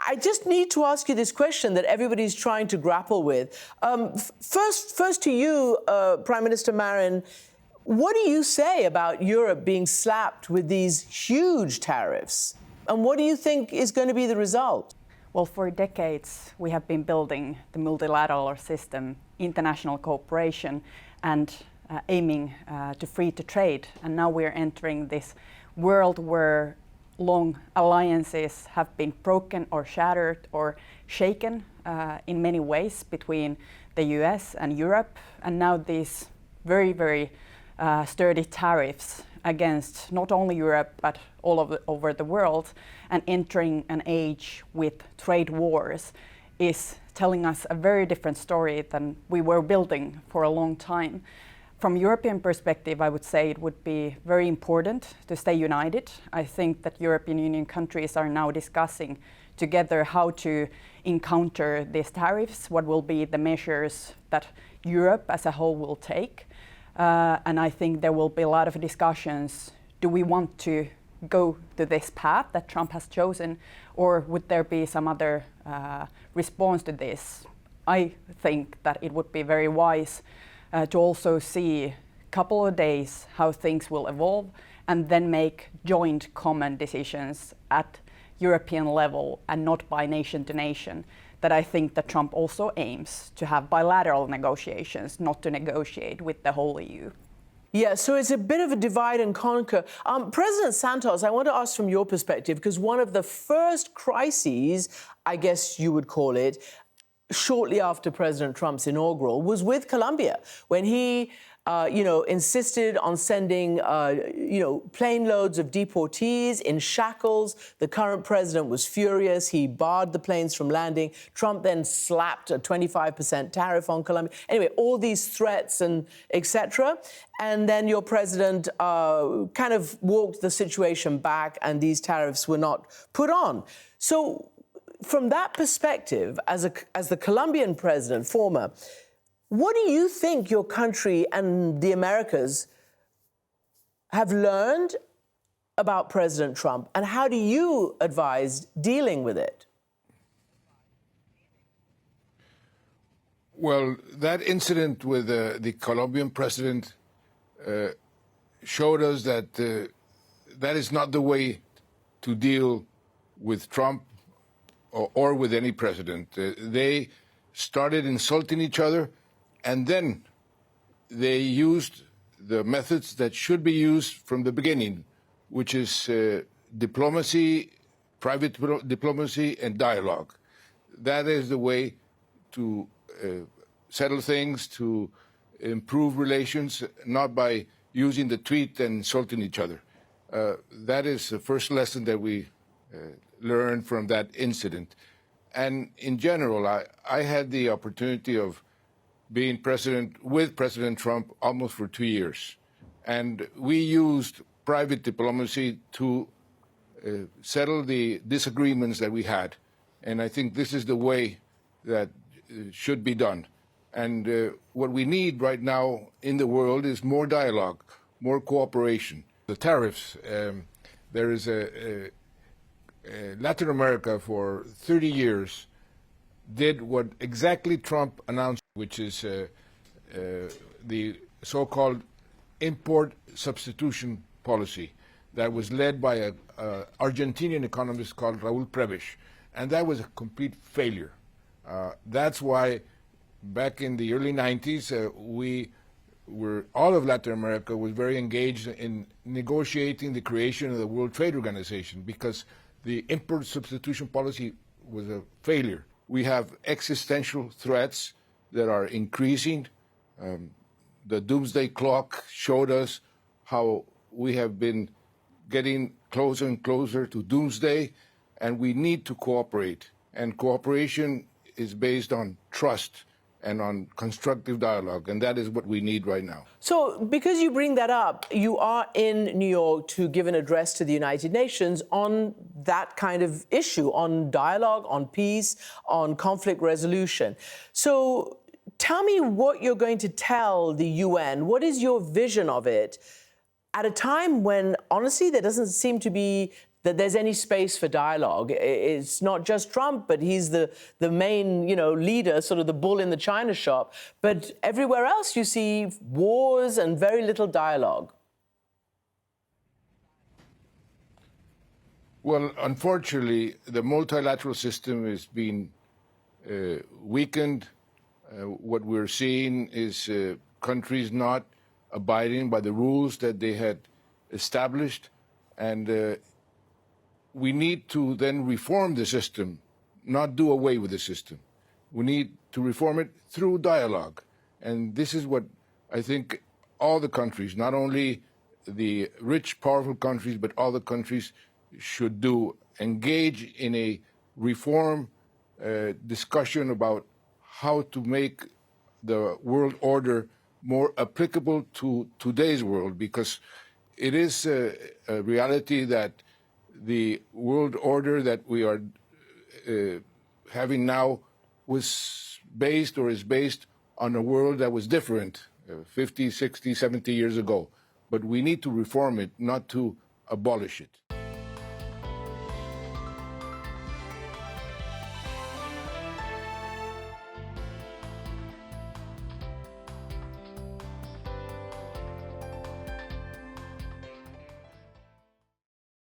I just need to ask you this question that everybody's trying to grapple with. First to you, Prime Minister Marin, what do you say about Europe being slapped with these huge tariffs? And what do you think is going to be the result? Well, for decades, we have been building the multilateral system, international cooperation, and aiming to free to trade. And now we're entering this world where long alliances have been broken or shattered or shaken in many ways between the US and Europe. And now these very, very sturdy tariffs against not only Europe but all over the world, and entering an age with trade wars is telling us a very different story than we were building for a long time. From European perspective, I would say it would be very important to stay united. I think that European Union countries are now discussing together how to encounter these tariffs, what will be the measures that Europe as a whole will take. And I think there will be a lot of discussions. Do we want to go to this path that Trump has chosen, or would there be some other response to this? I think that it would be very wise to also see a couple of days how things will evolve and then make joint common decisions at European level and not by nation to nation. That I think that Trump also aims to have bilateral negotiations, not to negotiate with the whole EU. Yeah, so it's a bit of a divide and conquer. President Santos, I want to ask from your perspective, because one of the first crises, I guess you would call it, shortly after President Trump's inaugural, was with Colombia, when he insisted on sending, plane loads of deportees in shackles. The current president was furious. He barred the planes from landing. Trump then slapped a 25% tariff on Colombia. Anyway, all these threats and etc. And then your president kind of walked the situation back, and these tariffs were not put on. So from that perspective, as the Colombian president, former, what do you think your country and the Americas have learned about President Trump, and how do you advise dealing with it? Well, that incident with the Colombian president showed us that that is not the way to deal with Trump or with any president. They started insulting each other, and then they used the methods that should be used from the beginning, which is diplomacy, private diplomacy, and dialogue. That is the way to settle things, to improve relations, not by using the tweet and insulting each other. That is the first lesson that we learned from that incident. And in general, I had the opportunity of being president with President Trump almost for 2 years. And we used private diplomacy to settle the disagreements that we had. And I think this is the way that should be done. And what we need right now in the world is more dialogue, more cooperation. The tariffs, there is Latin America for 30 years did what exactly Trump announced, which is the so-called import substitution policy that was led by an Argentinian economist called Raúl Prebisch. And that was a complete failure. That's why back in the early 90s, all of Latin America was very engaged in negotiating the creation of the World Trade Organization, because the import substitution policy was a failure. We have existential threats that are increasing. The doomsday clock showed us how we have been getting closer and closer to doomsday, and we need to cooperate. And cooperation is based on trust and on constructive dialogue, and that is what we need right now. So, because you bring that up, you are in New York to give an address to the United Nations on that kind of issue, on dialogue, on peace, on conflict resolution. So, tell me what you're going to tell the UN. What is your vision of it at a time when, honestly, there doesn't seem to be that there's any space for dialogue. It's not just Trump, but he's the main, leader, sort of the bull in the china shop. But everywhere else you see wars and very little dialogue. Well, unfortunately, the multilateral system is being weakened. What we're seeing is countries not abiding by the rules that they had established, and we need to then reform the system, not do away with the system. We need to reform it through dialogue, and this is what I think all the countries, not only the rich, powerful countries, but all the countries should do. Engage in a reform discussion about how to make the world order more applicable to today's world, because it is a reality that the world order that we are having now was based or is based on a world that was different 50, 60, 70 years ago. But we need to reform it, not to abolish it.